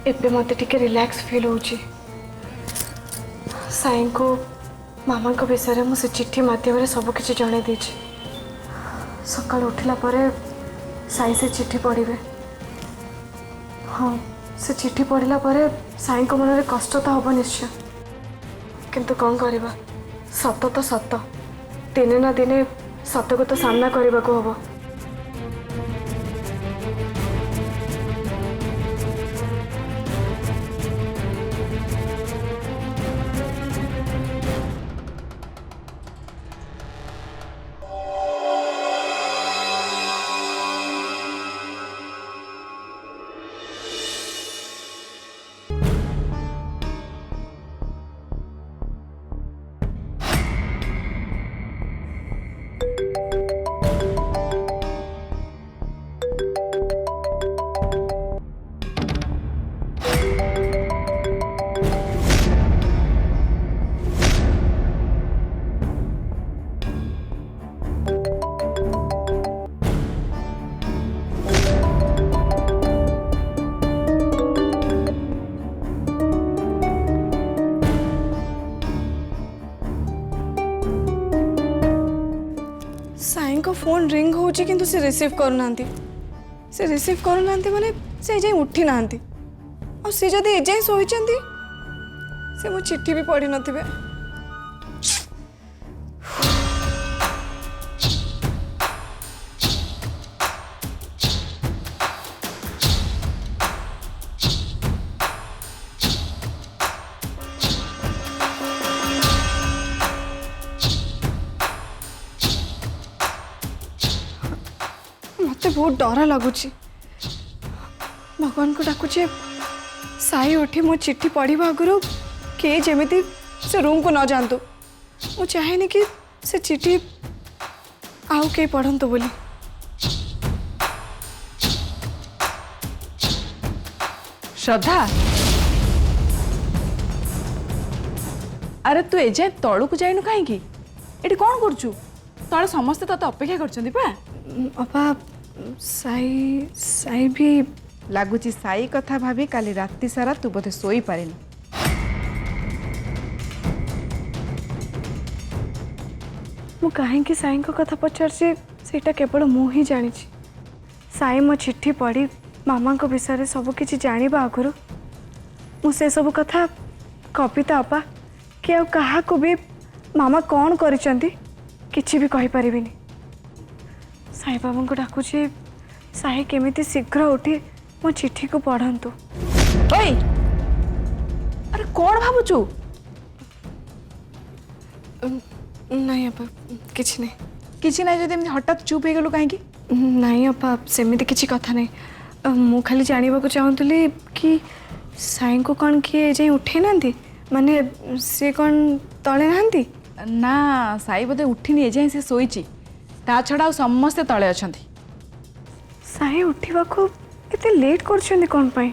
एबे मते टिके रिलैक्स फील होची। साईं को मामा को विषय में से चिट्ठी माध्यम सब किसी जन दी। सकाल उठिला परे साई से चिट्ठी पढ़े। हाँ, से चिट्ठी पढ़ला परे साई को मन में कष्ट तो हम निश्चय, किंतु कौन करवा, सत तो सत, दिने ना दिने सत को तो सामना करने को हम। साईं को फोन रिंग होची किंतु से रिसीव करना माने से जाई उठी ना और से जदि एजाई सोईचंती से मो चिट्ठी भी पढ़ी नथिबे। मत बहुत डर लगुच। भगवान को डाकुचे साई उठी मो चिट्ठी पढ़ा आगु किए जमी से रूम को न जातु। मु चाहेनी कि से चिट्ठी आउ के पढ़ंतु बोली। श्रद्धा, अरे तू एजे तलू को जाइनु कहीं एटी कौन करचु? तले समस्ते तते अपेक्षा करछंती पा। अपा साई साई भी लागुची साई कथा भाभी काली रात्रि सारा तू बोधे सोई पारिनु। मु कहीं साई को कथा पचारछि सेटा केवल मु ही जानी। साई मो चिट्ठी पढ़ी मामा को विषय सब किछि जानिबा आगुरु मु से सब कथा कविता अपा कि कहा को भी मामा कौन करिसंती किछि भी कहि परिबिनी। साई बाबा को डाकुछि साई केमिति शीघ्र उठी मो चिट्ठी को पढ़ंतु। ओए, अरे कौन भाबुचु? नहीं अपा किछि नहीं। किछि नहीं जदि एमती हठात चुप हो गलु काहे की? नहीं अपा सेमिति किछि कथा नहीं। मु खाली जानिबा को चाहतुली कि साई को कौन किए जाई उठे नांती माने से कौन तळे नांती? ना, साई बोधे उठिनी एजे से सोईची। ता छड़ा समस्ते तळे अछंती। साई उठिबा को इते लेट करछन्ती कोन पई?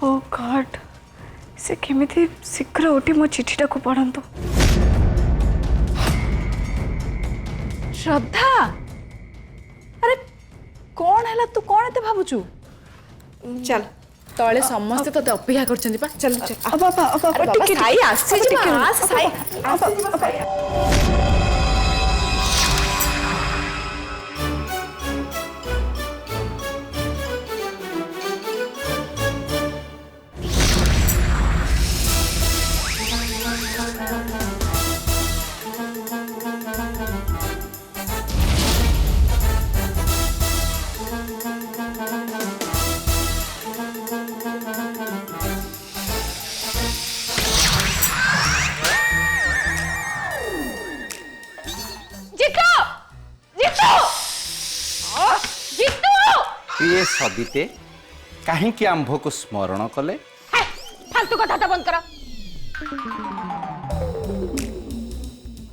ओ गॉड, से केमिति शीघ्र उठी मो चिट्ठीटा को पढ़ंतु। श्रद्धा, अरे कौन हैला तू कौन एते भाबुचु? चल तळे समस्ते तते अपेक्षा करछन्ती पा। चल चल अब टिके साई आसी जे आस साई प्रिय सबिते कहीं आंभ को स्मरण कले? फालतू कथा तो बंद करो।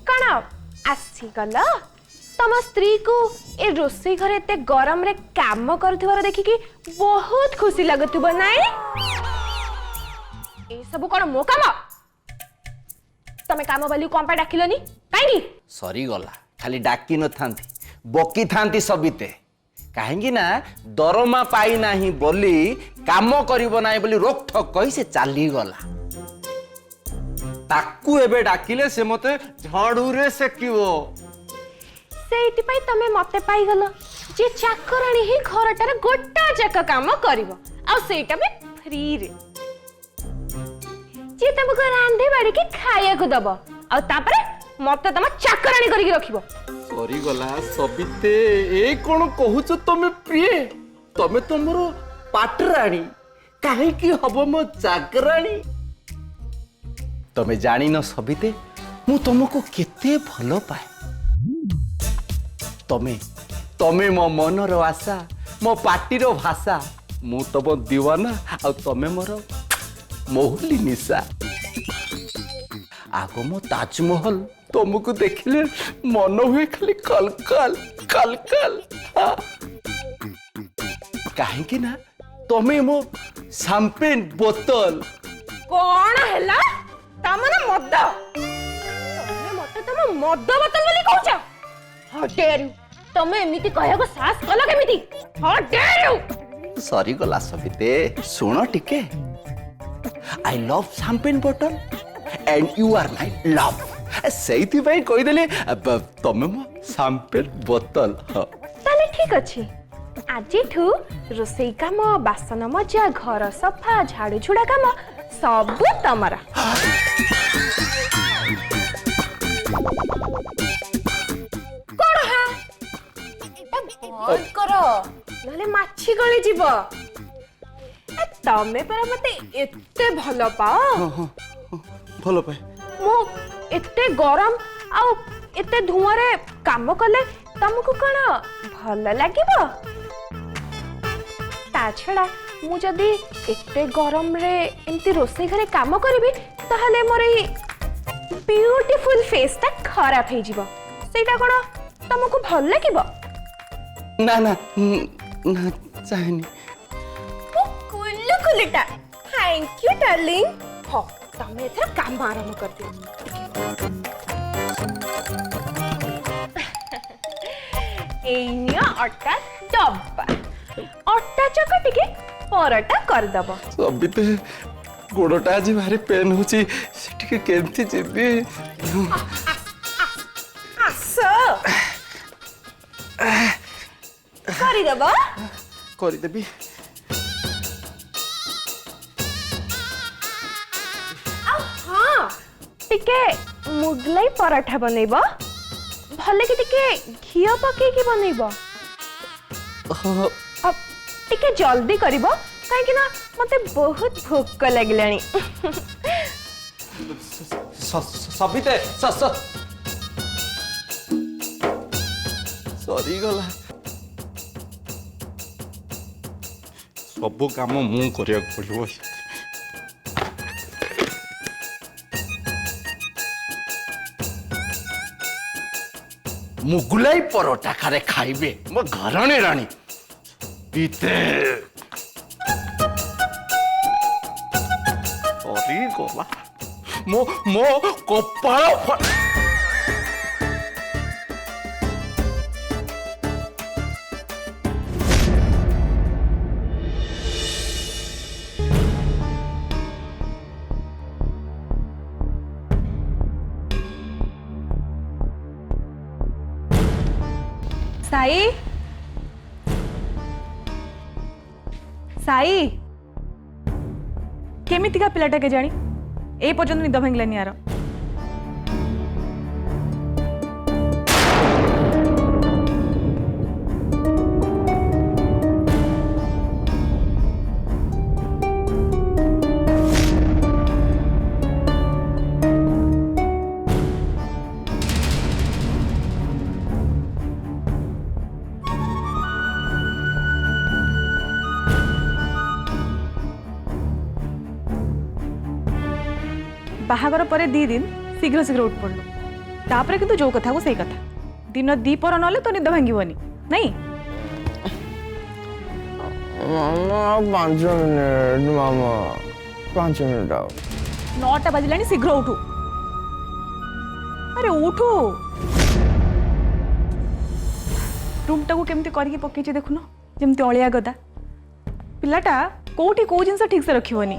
कण आसी गल तम स्त्री को ए रोसई घर एते गरम रे काम करथिबार देखिकी बहुत खुशी लगुथबो नाई? ए सब कोन मो काम? तमे काम वाली कोन पे डाकिलनी काई? सरी गला खाली डाकी न थांती बकी थांती सबिते କାହିଁକି ନା ଦରମା ପାଇ ନାହିଁ ବୋଲି କାମ କରିବ ନାହିଁ ବୋଲି ରୋକଠୋକ କହି ସେ ଚାଲିଗଲା। ତାକୁ ଏବେ ଡାକିଲେ ସେ ମତେ ଝାଡୁରେ ସେକିବ। ସେଇଥିପାଇଁ ତମେ ମତେ ପାଇଗଲ ଯେ ଚାକରାଣୀ ହିଁ ଘରଟାରେ ଗୋଟା ଯାକ କାମ କରିବ ଆଉ ସେଇଟା ବି ଫ୍ରିରେ। ଯେ ତମକୁ ରାନ୍ଧି ବାড়ିକି ଖାଇବାକୁ ଦବ ଆଉ ତାପରେ ମତେ ତମ ଚାକରାଣୀ କରିକି ରଖିବ। ସରିଗଲା ସବିତେ, ଏ କଣ କହୁଛ ତମେ ପ୍ରିୟ? ତମେ ତ ମୋର ପାଟରାଣୀ, କାହିଁକି ହବ ମୋ ଚାକରାଣୀ? ତମେ ଜାଣିନ ସବିତେ, ମୁଁ ତମକୁ କେତେ ଭଲ ପାଏ। ତମେ ତମେ ମୋ ମନର ଆଶା, ମୋ ପାଟିର ଭାଷା। ମୁଁ ତମ ଦିୱାନା ଆଉ ତମେ ମୋର ମହୁଲି ନିଶା। ଆଗ ମୋ ତାଜମହଲ ତମକୁ ଦେଖିଲେ ମନ ହୁଏ ଖାଲି କଲକଲ କଲକଲ। କାହିଁକି ନା ତମେ ମୋ ସାମ୍ପେନ୍ ବୋତଲ। କଣ ହେଲା? ତମର ମଦ? ତମେ ମତେ ତମ ମଦ ବୋତଲ ବୋଲି କହୁଛ? ହାଉ ଡେୟାର ୟୁ! ତମେ ଏମିତି କହିବାକୁ ସାହସ କଲ କେମିତି? ହାଉ ଡେୟାର ୟୁ! ସରିଗଲା ସବିତେ, ଶୁଣ ଟିକେ। I love champagne bottle and you are my love. ସେଇଥିପାଇଁ କହିଦେଲି ତମେ ମୋ ସାମ୍ପେନ୍ ବୋତଲ। ତାହେଲେ ଠିକ ଅଛି, ଆଜିଠୁ ରୋଷେଇ କାମ, ବାସନ ମଜା, ଘର ସଫା, ଝାଡୁ ଝୁଡା କାମ ସବୁ ତମର। କଣ ହା? ଏଟା ବନ୍ଦ କର ନହେଲେ ମାଛି ଗଳି ଯିବ। ତମେ ପରା ମତେ ଏତେ ଭଲ ପାଅ। ଭଲ ପାଏ। ମୁଁ ଏତେ ଗରମ ଆଉ ଏତେ ଧୂଆଁରେ କାମ କଲେ ତମକୁ କଣ ଭଲ ଲାଗିବ? ତା ଛଡା ମୁଁ ଯଦି ଏତେ ଗରମରେ ଏମିତି ରୋଷେଇ ଘରେ କାମ କରିବି ତାହେଲେ ମୋର ଏଇ ବିୟୁଟିଫୁଲ ଫେସଟା ଖରାପ ହେଇଯିବ। ସେଇଟା କଣ ତମକୁ ଭଲ ଲାଗିବ? ନା ନା ନା, ଚାହେଁନି। କୁଲୁ କୁଲୁଟା, ଥ୍ୟାଙ୍କ ୟୁ ଡାର୍ଲିଂ। ହଁ, ତମେ ଏଥର କାମ ଆରମ୍ଭ କରିଦିଅ। ଏଇ ନିଅ ଅଟା ଡବା, ଅଟା ଚକଟିକି ପରଟା କରିଦବ। ସବିତେ, ଗୋଡଟା ଆଜି ଭାରି ପେନ୍ ହଉଛି, ସେଠିକି କେମିତି ଯିବି? ଆସ କରିଦବ। କରିଦେବି। ଆଉ ହଁ, ଟିକେ ମୁଗলাই ପରଠା ବନେଇବ, ଭଲ କି ଟିକେ ଘିଅ ପକେଇକି ବନେଇବ। ଟିକେ ଜଲ୍ଦି କରିବ କାହିଁକି ନା ମତେ ବହୁତ ଭୋକ ଲାଗିଲାଣି। ସବିତେ, ସରିଗଲା। ସବୁ କାମ ମୁଁ କରିବାକୁ ପଡିବ। ମୁଗୁଲାଇ ପରଟା ଖାରେ ଖାଇବେ ମୋ ଘରଣୀ ରାଣୀ। ସରିଗଲା ମୋ କପାଳ। ସାଇ, ସାଇ କେମିତିକା ପିଲାଟା କେଜାଣି ଏ ପର୍ଯ୍ୟନ୍ତ ନିଦ ଭାଙ୍ଗିଲାନି ଆର। बाहागर पर 2 दिन शीघ्र शीघ्र उठ पड़लु तापर किंतु जो कथा को सही कथा दिन 2 पर नले तो निद भांगिबनी नहीं। मामा 5 मिनट, मामा 5 मिनट आओ। 9टा बजलानी, शीघ्र उठू। अरे उठू। रूमटा को केमती करके पकईची देखुन जमती अलिया गदा पिलाटा कोठी को जिनस ठीक से रखिबनी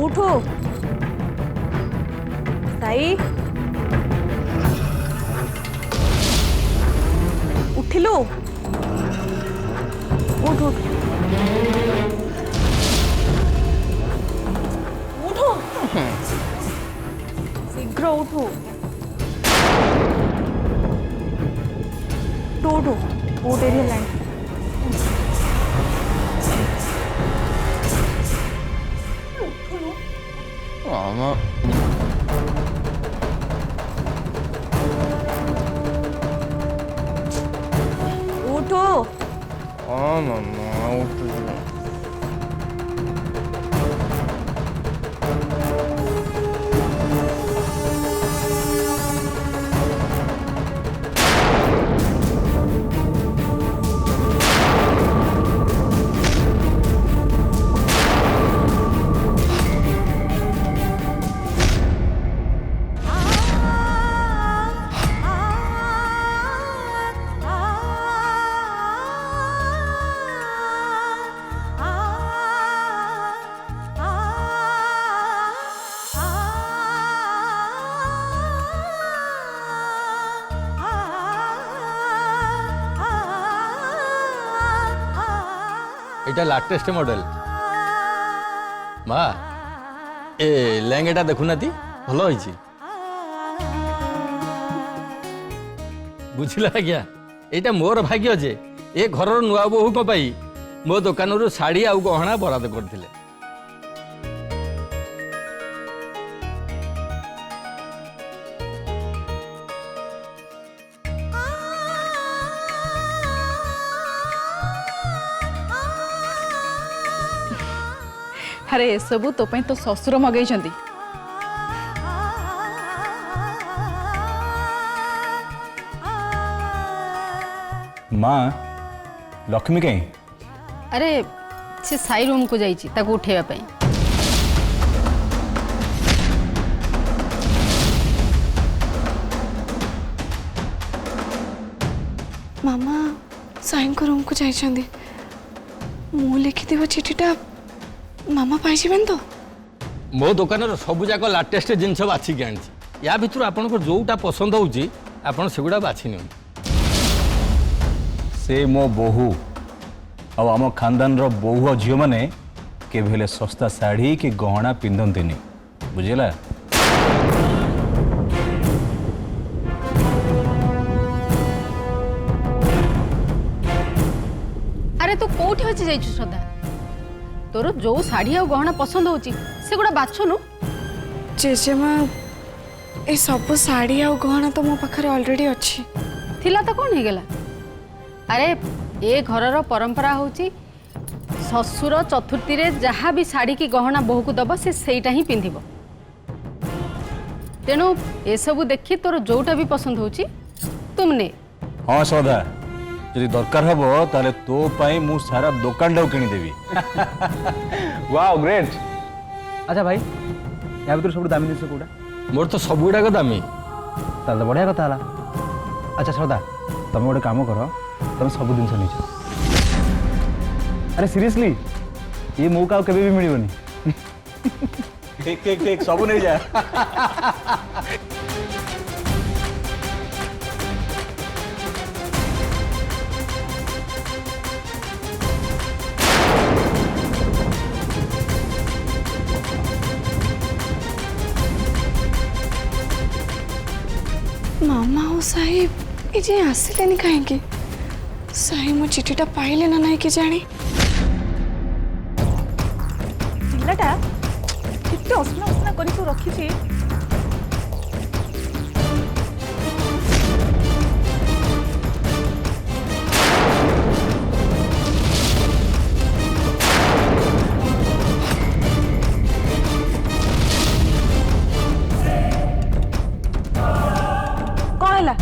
उठो साई उठिलो उठ उठ उठो शीघ्र उठो उठो वो डेरी हेलानी मामा उठो हाँ मामा उठुछु এটা লাটেস্ট মডেল মা এ লেহেঙ্গাটা দেখুনাতি ভালো হয়েছি বুঝিলা আজ্ঞা এইটা মোর ভাগ্য যে এ ঘরর নূয়া বহুক পাই মো দোকানରୁ ଶାଢ଼ୀ ଆଉ ଗହଣା ବରାଦ କରିଥିଲେ अरे ए सबू तो पई तो ससुर मगैछंती माँ लक्ष्मी कहीं अरे से साई रूम को जाइए ताको उठेवा पई मामा साईं को रूम को जाइछंदी मु लिखिथिबो चिठीटा मामा पाइजिबेन तो ମୋ ଦୋକାନର ସବୁ ଯାକ ଲାଟେଷ୍ଟ ଜିନିଷ ବାଛିକି ଆଣିଛି ୟା ଭିତରୁ ଆପଣଙ୍କୁ ଯୋଉଟା ପସନ୍ଦ ହେଉଛି ଆପଣ ସେଗୁଡ଼ା ବାଛି ନିଅନ୍ତୁ से मो बोहू ଆଉ ଆମ ଖାନଦାନର ବୋହୂ ଆଉ ଝିଅମାନେ କେବେ ହେଲେ ଶସ୍ତା ଶାଢ଼ୀ କି ଗହଣା ପିନ୍ଧନ୍ତିନି ବୁଝିଲା अरे तू कोठी अछि जाइछु श्रद्धा तोर जो साड़ी आ गहना पसंद होची सेगुडा बाछनु जेजेमा ए सब साड़ी आ गहना तो मो पाखरे ऑलरेडी अच्छी थिला तो कोन हे गेला अरे ए घरर परंपरा होची ससुर चतुर्थी रे जहाँ भी साड़ी की गहना बहु को दब से सेटा ही पिंधिबो तेणु ए सब देखि तोर जोटा भी पसंद होची तुमने हाँ श्रद्धा यदि दरकार हबो ताले तो पाई मु सारा दुकानटा किनी देबी वाओ ग्रेट अच्छा भाई या भीतर सब दामी जिनिस कोडा ମୋର ତ ସବୁଗୁଡ଼ାକ ଦାମୀ ताले तो बढ़िया कथा हला अच्छा श्रद्धा तुम गोटे काम कर तुम सब जिन नहीं अरे सीरियसली ये मौका कभी भी मिलबनी ठीक ठीक ठीक सब नहीं जा मामा और साई ये आसिलेनी कहीं साई मो चिठीटा पाइले ना नहीं कि जानी पिलाटा केते असना असना करी तो रखिछि है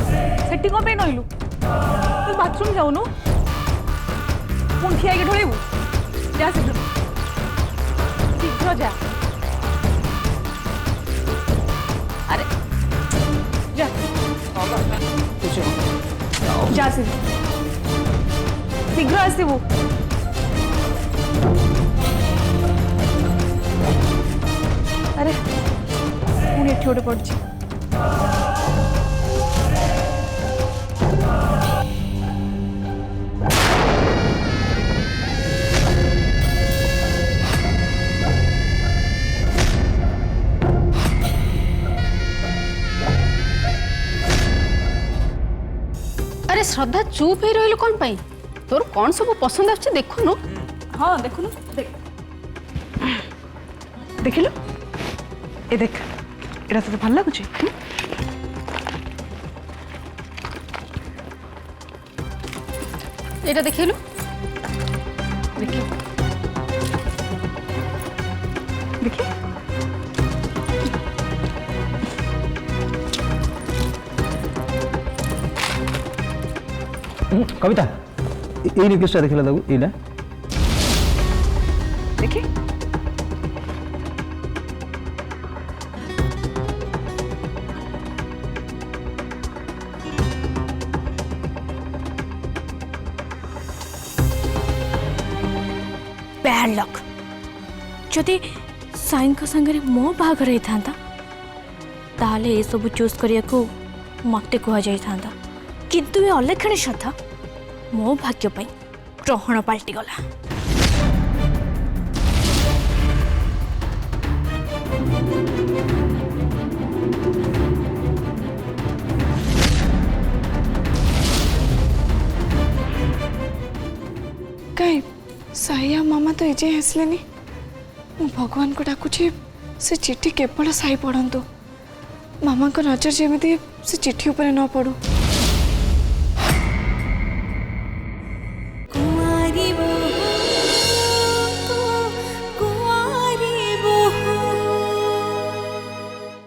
सेठी कौन पे नइलु तू बाथरूम जाऊनु पुन ठिया के ढोलेबु जा शीघ्र शीघ्र जा अरे जा जा शीघ्र आसबु अरे पुणी एठी गोटे पड़छि अरे श्रद्धा चुप ही रहिलु कौन पाई तोर कौन सब पसंद आछे देखुनु हाँ देखुनु देख देखिलु ए देख एटा तो भल लागुछि एटा देखिलु देखिए देखिए कविता এই নেকলেসটা দেখিলা দাও এইটা देखिए बैड लक जदि साईं संगे मो बाघर होता ताले ये सब चूज करिया को मत कह जाता किंतु ये अलेखणी श्रद्धा मो भाग्य पाई ग्रहण पलटि गला कहीं साईया मामा तो एजे हसलेनी मु भगवान को डाकुची से चिट्ठी केवल साई पढ़ंतु मामा को नजर जमी से चिट्ठी ऊपर न पड़ू।